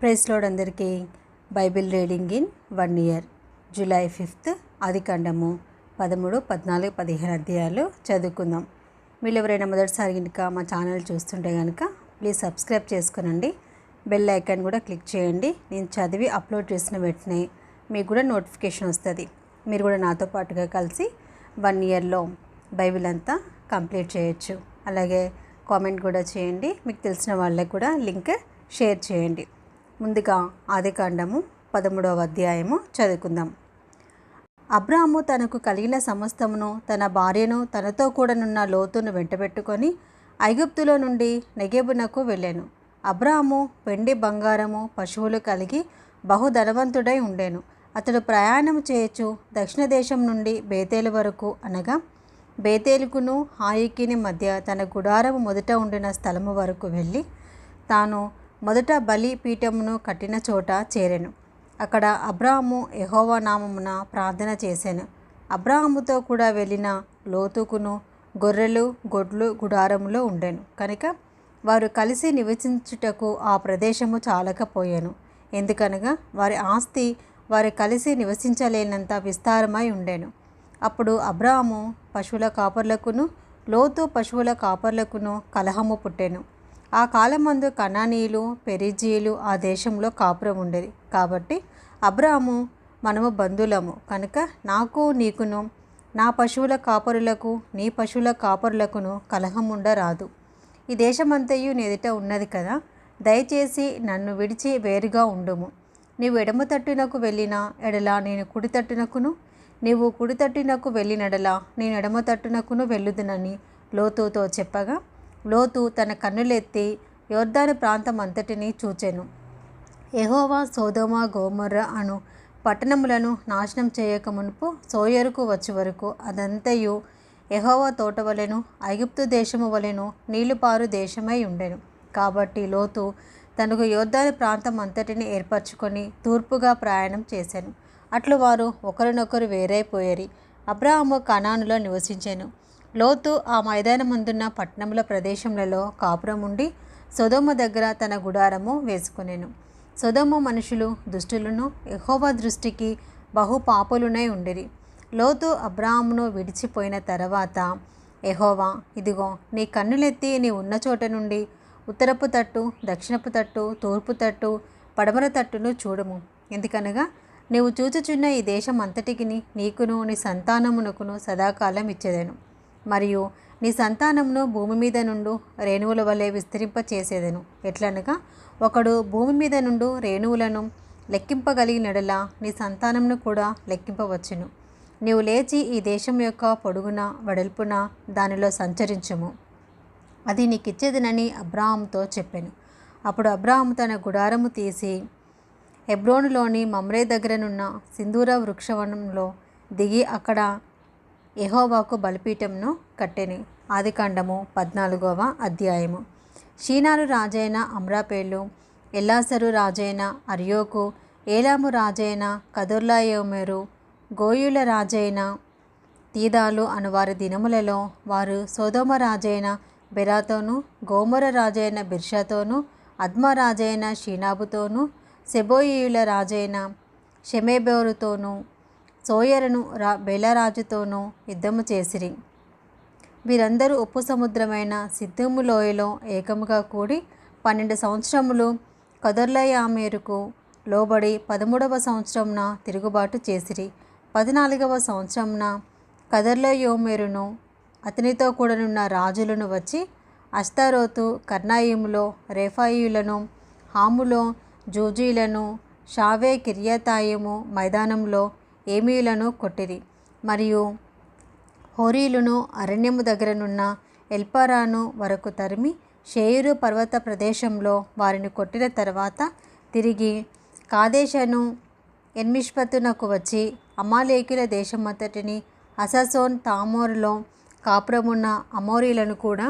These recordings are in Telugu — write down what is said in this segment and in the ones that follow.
ప్రైజ్ లార్డ్ అందరికీ Bible reading in 1 year July 5th ఆదికాండము 13, 14, 15 అధ్యాయాలు చదువుకుందాం. మీరు ఎవరైనా మొదటిసారి కనుక మా ఛానల్ చూస్తుంటే కనుక ప్లీజ్ సబ్స్క్రైబ్ చేసుకోనండి. బెల్ ఐకాన్ కూడా క్లిక్ చేయండి. నేను చదివి అప్లోడ్ చేసిన వెంటనే మీకు కూడా నోటిఫికేషన్ వస్తుంది. మీరు కూడా నాతో పాటుగా కలిసి 1 ఇయర్లో బైబిల్ అంతా కంప్లీట్ చేయొచ్చు. అలాగే కామెంట్ కూడా చేయండి. మీకు తెలిసిన వాళ్ళకి కూడా లింక్ షేర్ చేయండి. ముందుగా ఆదికాండము 13వ అధ్యాయము చదువుకుందాం. అబ్రాము తనకు కలిగిన సమస్తమును, తన భార్యను, తనతో కూడానున్న లోతును వెంటబెట్టుకొని ఐగుప్తులో నుండి నెగెబునకు వెళ్ళాను. అబ్రాము వెండి బంగారము పశువులు కలిగి బహుధనవంతుడై ఉండెను. అతడు ప్రయాణం చేయొచ్చు దక్షిణ దేశం నుండి బేతేలు వరకు, అనగా బేతేలుకును హాయికిని మధ్య తన గుడారము మొదట ఉండిన స్థలము వరకు వెళ్ళి తాను మొదట బలి పీఠమును కట్టిన చోట చేరెను. అక్కడ అబ్రాము యెహోవా నామమున ప్రార్థన చేశాను. అబ్రాముతో కూడా వెళ్ళిన లోతుకును గొర్రెలు గొడ్లు గుడారములో ఉండెను కనుక వారు కలిసి నివసించుటకు ఆ ప్రదేశము చాలకపోయాను. ఎందుకనగా వారి ఆస్తి వారు కలిసి నివసించలేనంత విస్తారమై ఉండెను. అప్పుడు అబ్రాము పశువుల కాపర్లకును లోతు పశువుల కాపర్లకును కలహము పుట్టెను. ఆ కాలమందు కనానీయులు పెరిజీయులు ఆ దేశంలో కాపురం ఉండేది. కాబట్టి అబ్రాము, మనము బంధువులము కనుక నాకు నీకును నా పశువుల కాపరులకు నీ పశువుల కాపరులకును కలహముండరాదు. ఈ దేశమంతయు నీ ఎదుట ఉన్నది కదా, దయచేసి నన్ను విడిచి వేరుగా ఉండుము. నీవు ఎడమ తట్టునకు వెళ్ళిన ఎడల నేను కుడి తట్టునకును, నీవు కుడి తట్టునకు వెళ్ళినడలా నేను ఎడమ తట్టునకును వెళ్ళుదునని లోతుతో చెప్పగా, లోతు తన కన్నులెత్తి యొర్దాను ప్రాంతం అంతటినీ చూచెను. యెహోవా సొదొమ గొమొర్ర అను పట్టణములను నాశనం చేయక మునుపు సోయరుకు వచ్చే వరకు అదంతయు యెహోవా తోట వలెను ఐగుప్తు దేశము వలెను నీళ్లుపారు దేశమై ఉండెను. కాబట్టి లోతు తనకు యొర్దాను ప్రాంతం అంతటిని ఏర్పరచుకొని తూర్పుగా ప్రయాణం చేశాను. అట్లు వారు ఒకరినొకరు వేరైపోయేరి. అబ్రాహాము కనానులో నివసించెను. లోతు ఆ మైదానమందున్న పట్టణముల ప్రదేశములలో కాపురం ఉండి సొదొమ దగ్గర తన గుడారము వేసుకొనెను. సొదొమ మనుషులు దుష్టులను, యెహోవా దృష్టికి బహు పాపులునై ఉండిరి. లోతు అబ్రాహామును విడిచిపోయిన తర్వాత యెహోవా, ఇదిగో నీ కన్నులెత్తి నీ ఉన్న చోట నుండి ఉత్తరపు తట్టు, దక్షిణపు తట్టు, తూర్పు తట్టు, పడమర తట్టును చూడుము. ఎందుకనగా నీవు చూచుచున్న ఈ దేశం అంతటికి నీకును నీ సంతానమునకును సదాకాలం ఇచ్చేదెను. మరియు నీ సంతానమును భూమి మీద నుండు రేణువుల వలె విస్తరింప చేసేదెను. ఎట్లనగా ఒకడు భూమి మీద నుండు రేణువులను లెక్కింపగలిగినడలా నీ సంతానమును కూడా లెక్కింపవచ్చును. నీవు లేచి ఈ దేశం యొక్క పొడుగున వెడల్పున దానిలో సంచరించుము, అది నీకిచ్చేదనని అబ్రాహాముతో చెప్పాను. అప్పుడు అబ్రాహాము తన గుడారము తీసి హెబ్రోనులోని మమ్రే దగ్గరనున్న సింధూర వృక్షవనంలో దిగి అక్కడ యెహోవాకు బలిపీఠంను కట్టెను. ఆదికాండము 14వ అధ్యాయము. షీనారు రాజైన అమ్రాపేలు, ఎల్లాసరు రాజైన అర్యోకు, ఏలాము రాజైన కదొర్లాయోమెరు, గోయుల రాజైన తీదాలు అనువారి దినములలో వారు సొదొమ రాజైన బెరాతోను, గోమొర రాజైన బిర్షాతోను, అద్మా రాజైన షీనాబుతోను, సెబోయియుల రాజైన షెమెబెరుతోను, సోయరును బెలరాజుతోనూ యుద్ధము చేసిరి. వీరందరూ ఉప్పు సముద్రమైన సిద్దీము లోయలో ఏకముగా కూడి 12 సంవత్సరములు కదొర్లాయోమెరుకు లోబడి 13వ సంవత్సరమున తిరుగుబాటు చేసిరి. 14వ సంవత్సరమున కదొర్లాయోమెరును అతనితో కూడనున్న రాజులను వచ్చి అష్తారోతు, కర్నాయిములో రెఫాయీయులను, హాములో జూజీలను, షావే కిర్యతాయిము మైదానంలో ఏమీయులను కొట్టిరి. మరియు హోరీలును అరణ్యము దగ్గరనున్న ఎల్పారాను వరకు తరిమి షేయరు పర్వత ప్రదేశంలో వారిని కొట్టిన తర్వాత తిరిగి కాదేషను ఎన్మిష్పతునకు వచ్చి అమాలేకీల దేశమంతటిని హససోన్ తామోరులో కాపురమున్న అమోరీలను కూడా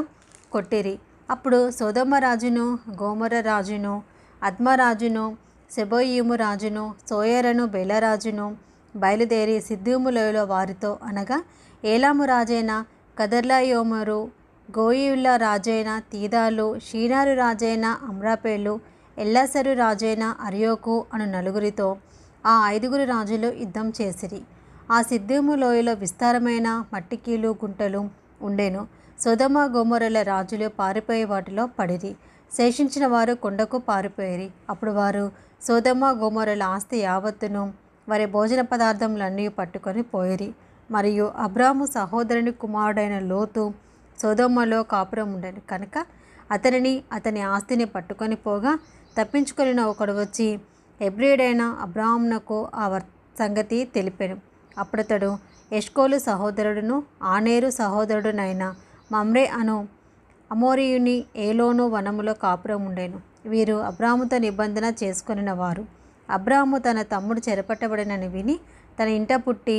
కొట్టిరి. అప్పుడు సొదొమ రాజును, గోమొర రాజును, అద్మా రాజును, సెబోయిము రాజును, సోయరును బెలరాజును బయలుదేరి సిద్దీము లోయలో వారితో, అనగా ఏలాము రాజైన కదొర్లాయోమెరు, గోయియుల రాజైన తీదాలు, షీనారు రాజైన అమ్రాపేలు, ఎల్లాసరు రాజైన అర్యోకు అను నలుగురితో ఆ 5 రాజులు యుద్ధం చేసిరి. ఆ సిద్దీము లోయలో విస్తారమైన మట్టికీలు గుంటలు ఉండెను. సొదొమ గొమొర్రాల రాజులు పారిపోయి వాటిలో పడిరి. శేషించిన వారు కొండకు పారిపోయిరి. అప్పుడు వారు సొదొమ గొమొర్రాల ఆస్తి యావత్తును వారి భోజన పదార్థములన్నీ పట్టుకొని పోయిరి. మరియు అబ్రాము సహోదరుని కుమారుడైన లోతు సొదొమలో కాపురం ఉండెను కనుక అతనిని అతని ఆస్తిని పట్టుకొని పోగా తప్పించుకొనిన ఒకడు వచ్చి హెబ్రీయుడైన అబ్రామునకు ఆ సంగతి తెలిపెను. అప్పుడతడు ఎష్కోలు సహోదరుడును ఆనేరు సహోదరుడునైన మమ్రే అను అమోరీయుని ఏలోను వనములో కాపురం ఉండెను. వీరు అబ్రాముతో నిబంధన చేసుకొనిన వారు. అబ్రాము తన తమ్ముడు చెరపట్టబడినని విని తన ఇంట పుట్టి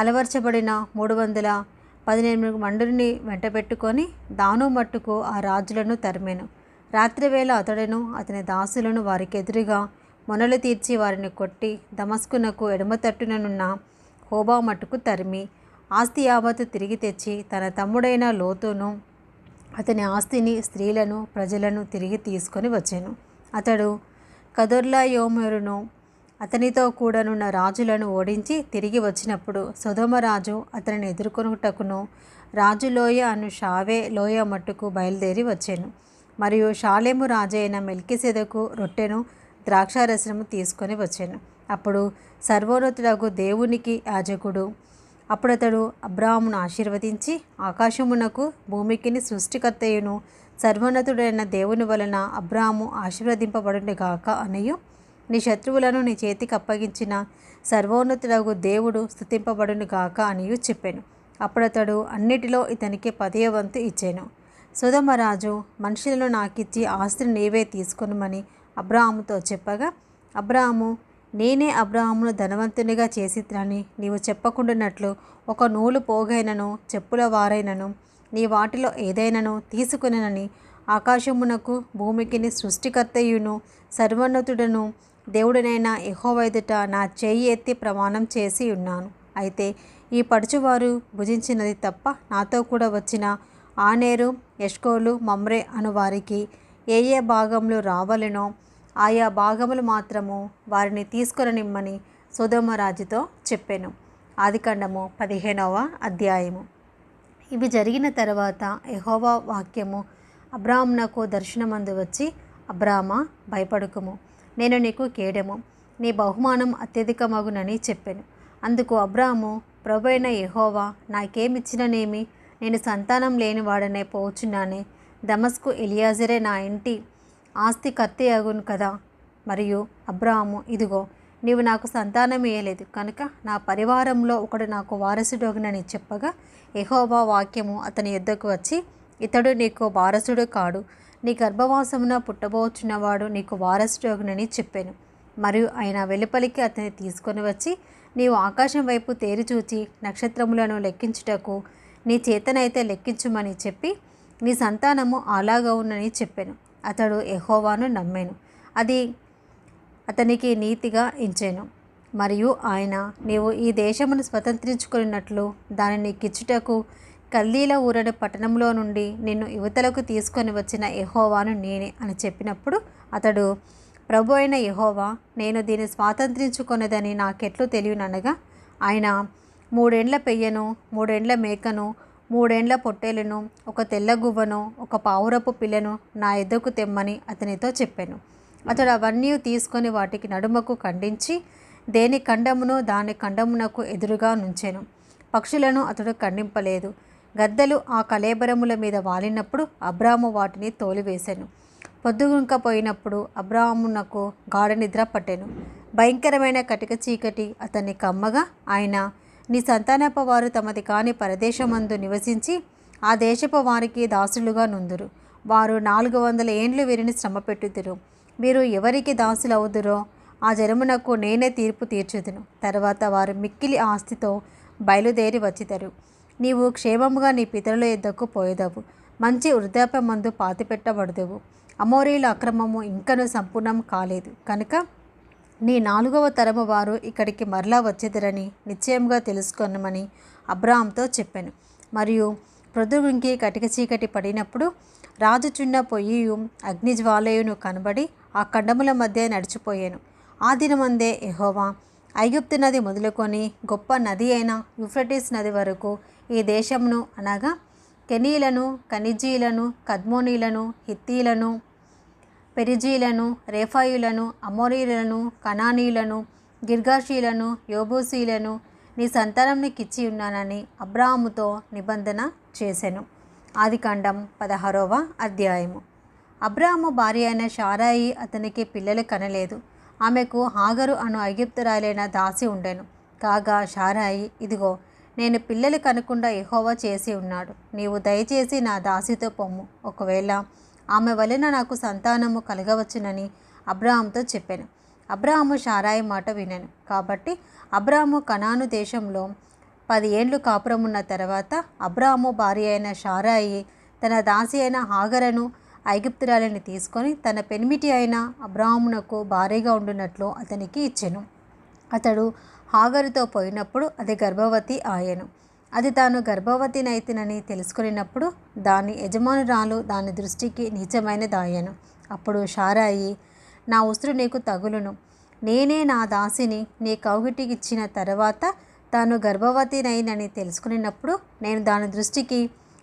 అలవర్చబడిన 318 మండుని వెంటబెట్టుకొని దాను మట్టుకు ఆ రాజులను తరిమెను. రాత్రివేళ అతడును అతని దాసులను వారికి ఎదురుగా మొనలు తీర్చి వారిని కొట్టి దమస్కునకు ఎడమ తట్టుననున్న హోబా మట్టుకు తరిమి ఆస్తి యావత్తు తిరిగి తెచ్చి తన తమ్ముడైన లోతును అతని ఆస్తిని స్త్రీలను ప్రజలను తిరిగి తీసుకొని వచ్చాను. అతడు కదొర్లాయోమెరును అతనితో కూడనున్న రాజులను ఓడించి తిరిగి వచ్చినప్పుడు సొదొమ రాజు అతనిని ఎదుర్కొనుటకును రాజులోయ అను షావే లోయ మట్టుకు బయలుదేరి వచ్చాను. మరియు షాలేము రాజైన మెల్కీసెదెకు రొట్టెను ద్రాక్షారసము తీసుకొని వచ్చాను. అప్పుడు సర్వోన్నతుడగు దేవునికి యాజకుడు అప్పుడతడు అబ్రామును ఆశీర్వదించి ఆకాశమునకు భూమికిని సృష్టికర్తయును సర్వోన్నతుడైన దేవుని వలన అబ్రాము ఆశీర్వదింపబడునుగాక అనియు నీ శత్రువులను నీ చేతికి అప్పగించిన సర్వోన్నతుడగు దేవుడు స్తుతింపబడునుగాక అనియు చెప్పాను. అప్పుడతడు అన్నిటిలో ఇతనికి 10వ వంతు ఇచ్చాను. సొదొమ రాజు మనుషులను నాకిచ్చి ఆస్తిని నీవే తీసుకొనుమని అబ్రాముతో చెప్పగా అబ్రాము నేనే అబ్రామును ధనవంతునిగా చేసిద్రని నీవు చెప్పకుండానట్లు ఒక నూలు పోగైనను చెప్పుల వారైనను నీ వాటిలో ఏదైనాను తీసుకునని ఆకాశమునకు భూమికిని సృష్టికర్తయును సర్వోన్నతుడను దేవుడనైన యెహోవా ఎదుట నా చేయి ఎత్తి ప్రమాణం చేసి ఉన్నాను. అయితే ఈ పడుచువారు భుజించినది తప్ప నాతో కూడా వచ్చిన ఆనేరు ఎష్కోలు మమ్రే అను వారికి ఏ ఏ భాగములు రావలెనో ఆయా భాగములు మాత్రము వారిని తీసుకొనిమ్మని సొదొమ రాజుతో చెప్పాను. ఆదికాండము 15వ అధ్యాయము. ఇవి జరిగిన తర్వాత యెహోవా వాక్యము అబ్రామునకు దర్శనమందు వచ్చి అబ్రామా భయపడకుము, నేను నీకు కేడెము, నీ బహుమానం అత్యధికమగునని చెప్పాను. అందుకు అబ్రాము ప్రభువైన యెహోవా నాకేమిచ్చిననేమి, నేను సంతానం లేని వాడనే పోచున్నానే, దమస్కు ఎలియాజరే నా ఇంటి ఆస్తి కత్తి అగును కదా. మరియు అబ్రాము ఇదిగో నీవు నాకు సంతానం ఇయ్యలేదు కనుక నా పరివారంలో ఒకడు నాకు వారసుడగునని చెప్పగా యెహోవా వాక్యము అతని యొద్దకు వచ్చి ఇతడు నీకు వారసుడు కాడు, నీ గర్భవాసమున పుట్టబోచున్నవాడు నీకు వారసుడగునని చెప్పాను. మరియు ఆయన వెలుపలికి అతన్ని తీసుకొని వచ్చి నీవు ఆకాశం వైపు తేరి చూచి నక్షత్రములను లెక్కించుటకు నీ చేతనైతే లెక్కించుమని చెప్పి నీ సంతానము అలాగవునని చెప్పాను. అతడు యెహోవాను నమ్మాను, అది అతనికి నీతిగా ఎంచెను. మరియు ఆయన నీవు ఈ దేశమును స్వతంత్రించుకున్నట్లు దానిని నీకిచ్చుటకు కల్దీల ఊరని పట్టణంలో నుండి నిన్ను యువతలకు తీసుకొని వచ్చిన యెహోవాను నేనే అని చెప్పినప్పుడు అతడు ప్రభు అయిన యెహోవా నేను దీన్ని స్వాతంత్రించుకొనేదని నాకెట్లు తెలియననగా ఆయన 3 ఏండ్ల పెయ్యను 3 ఏండ్ల మేకను 3 ఏండ్ల పొట్టేలును ఒక తెల్ల గువ్వను ఒక పావురపు పిల్లను నా ఎద్దకు తెమ్మని అతనితో చెప్పాను. అతడు అవన్నీ తీసుకొని వాటికి నడుమకు ఖండించి దేని ఖండమును దాని ఖండమునకు ఎదురుగా నుంచెను. పక్షులను అతడు ఖండింపలేదు. గద్దలు ఆ కళేబరముల మీద వాలినప్పుడు అబ్రాము వాటిని తోలివేశాను. పొద్దుగుంకపోయినప్పుడు అబ్రామునకు గాఢ నిద్ర పట్టెను. భయంకరమైన కటిక చీకటి అతన్ని కమ్మగా ఆయన నీ సంతానపు వారు తమది కాని పరదేశమందు నివసించి ఆ దేశపు వారికి దాసులుగా నుందురు. వారు 400 ఏండ్లు వీరిని శ్రమ పెట్టుదురు. వీరు ఎవరికి దాసులవుదురో ఆ జనమునకు నేనే తీర్పు తీర్చుదును. తర్వాత వారు మిక్కిలి ఆస్తితో బయలుదేరి వచ్చిదరు. నీవు క్షేమముగా నీ పితరుల యొద్దకు పోయేదవు, మంచి వృద్ధాప్యమందు పాతిపెట్టబడదువు. అమోరీల అక్రమము ఇంకనూ సంపూర్ణం కాలేదు కనుక నీ 4వ తరము వారు ఇక్కడికి మరలా వచ్చేదరని నిశ్చయంగా తెలుసుకొనమని అబ్రాహాంతో చెప్పాను. మరియు ప్రొద్దుగుంకి కటిక చీకటి పడినప్పుడు రాజుచున్న పొయ్యియు అగ్నిజ్వాలయును కనబడి ఆ ఖండముల మధ్య నడిచిపోయాను. ఆ దినమందే యెహోవా ఐగుప్తు నది మొదలుకొని గొప్ప నది అయిన యూఫ్రటీస్ నది వరకు ఈ దేశమును అనగా కెనీలను, కనిజీలను, కద్మోనీలను, హిత్తీలను, పెరిజీలను, రేఫాయులను, అమోరీలను, కనానీయులను, గిర్గాషీలను, యోబూసీలను నీ సంతానంకిచ్చి ఉన్నానని అబ్రాహాముతో నిబంధన చేసెను. ఆదికాండం 16వ అధ్యాయము. అబ్రాహాము భార్య అయిన శారాయి అతనికి పిల్లలు కనలేదు. ఆమెకు హాగరు అను ఐగుప్తురాలైన దాసి ఉండెను. కాగా శారాయి, ఇదిగో నేను పిల్లలు కనకుండా యెహోవా చేసి ఉన్నాడు. నీవు దయచేసి నా దాసితో పొమ్ము, ఒకవేళ ఆమె వలన నాకు సంతానము కలగవచ్చునని అబ్రాహాముతో చెప్పాను. అబ్రాహాము శారాయి మాట వినెను. కాబట్టి అబ్రాహాము కనాను దేశంలో 10 ఏండ్లు కాపురమున్న తర్వాత అబ్రాహాము భార్య అయిన శారాయి తన దాసి అయిన హాగరను ఐగుప్తురాలిని తీసుకొని తన పెనిమిటి అయిన అబ్రాహామునకు భార్యగా ఉండునట్లు అతనికి ఇచ్చెను. అతడు హాగరుతో పోయినప్పుడు అది గర్భవతి ఆయెను. అది తాను గర్భవతినైతినని తెలుసుకున్నప్పుడు దాని యజమానురాలు దాని దృష్టికి నీచమైనదాయెను. అప్పుడు శారాయి, నా ఉసురు నీకు తగులును, నేనే నా దాసిని నీ కౌగిటికిచ్చిన తర్వాత తాను గర్భవతినైనని తెలుసుకున్నప్పుడు నేను దాని దృష్టికి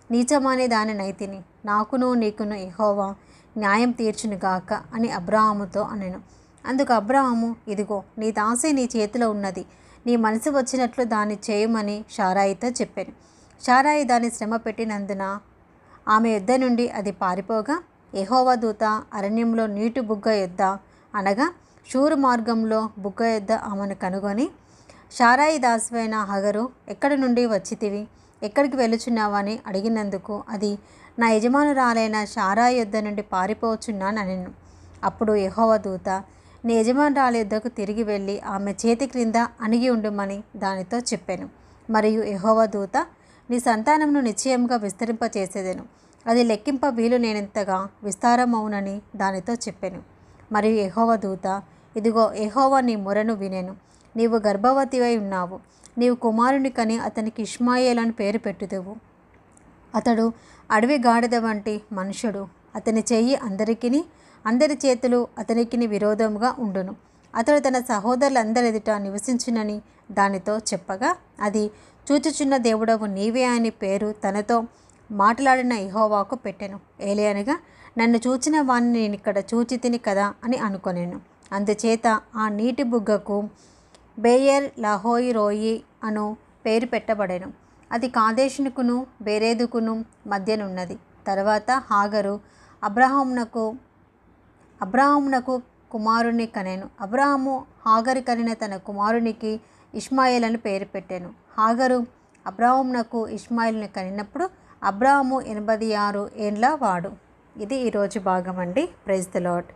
నీచమనే దాని నైతిని, నాకును నీకును యెహోవా న్యాయం తీర్చునుగాక అని అబ్రాహాముతో అనెను. అందుకు అబ్రాహాము, ఇదిగో నీ దాసి నీ చేతిలో ఉన్నది, నీ మనసు వచ్చినట్లు దాన్ని చేయమని శారాయితో చెప్పాను. శారాయి దాన్ని శ్రమ పెట్టినందున ఆమె యొద్ద నుండి అది పారిపోగా యెహోవా దూత అరణ్యంలో నీటి బుగ్గ యొద్ద అనగా షూరు మార్గంలో బుగ్గ యొద్ద ఆమెను కనుగొని, శారాయి దాసివైన హగరు, ఎక్కడి నుండి వచ్చితివి, ఎక్కడికి వెళుచున్నావని అడిగినందుకు అది, నా యజమానురాలైన శారాయి యొద్ద నుండి పారిపోవచ్చున్నానెను. అప్పుడు యెహోవా దూత, నీ యజమానురాలి యొద్దకు తిరిగి వెళ్ళి ఆమె చేతి క్రింద అణిగి ఉండుమని దానితో చెప్పాను. మరియు యెహోవా దూత, నీ సంతానమును నిశ్చయముగా విస్తరింపచేసేదెను, అది లెక్కింప వీలు నేనెంతగా విస్తారమవునని దానితో చెప్పాను. మరియు యెహోవా దూత, ఇదిగో యెహోవా నీ మొరను వినెను, నీవు గర్భవతివై ఉన్నావు, నీవు కుమారుని కని అతనికి ఇష్మాయేలు అని పేరు పెట్టుదువు. అతడు అడవి గాడిద వంటి మనుషుడు, అతని చెయ్యి అందరి చేతులు అతనికి విరోధముగా ఉండును. అతడు తన సహోదరులందరి ఎదుట నివసించునని దానితో చెప్పగా అది, చూచుచున్న దేవుడవు నీవే అని పేరు తనతో మాట్లాడిన యెహోవాకు పెట్టెను. ఏలయనగా, నన్ను చూచిన వాణ్ణి నేను ఇక్కడ చూచితిని కదా అని అనుకొనెను. అందుచేత ఆ నీటి బుగ్గకు బేయర్ లహోయి రోయి అను పేరు పెట్టబడెను. అది కాదేశునుకును బేరేదుకును మధ్యనున్నది. తర్వాత హాగరు అబ్రాహామునకు కుమారుని కనెను. అబ్రాహాము హాగరు కనిన తన కుమారునికి ఇష్మాయేల్ అని పేరు పెట్టెను. హాగరు అబ్రాహామునకు ఇష్మాయేలుని కనినప్పుడు అబ్రాహాము 86 ఏండ్ల వాడు. ఇది ఈరోజు భాగం అండి. Praise the lord.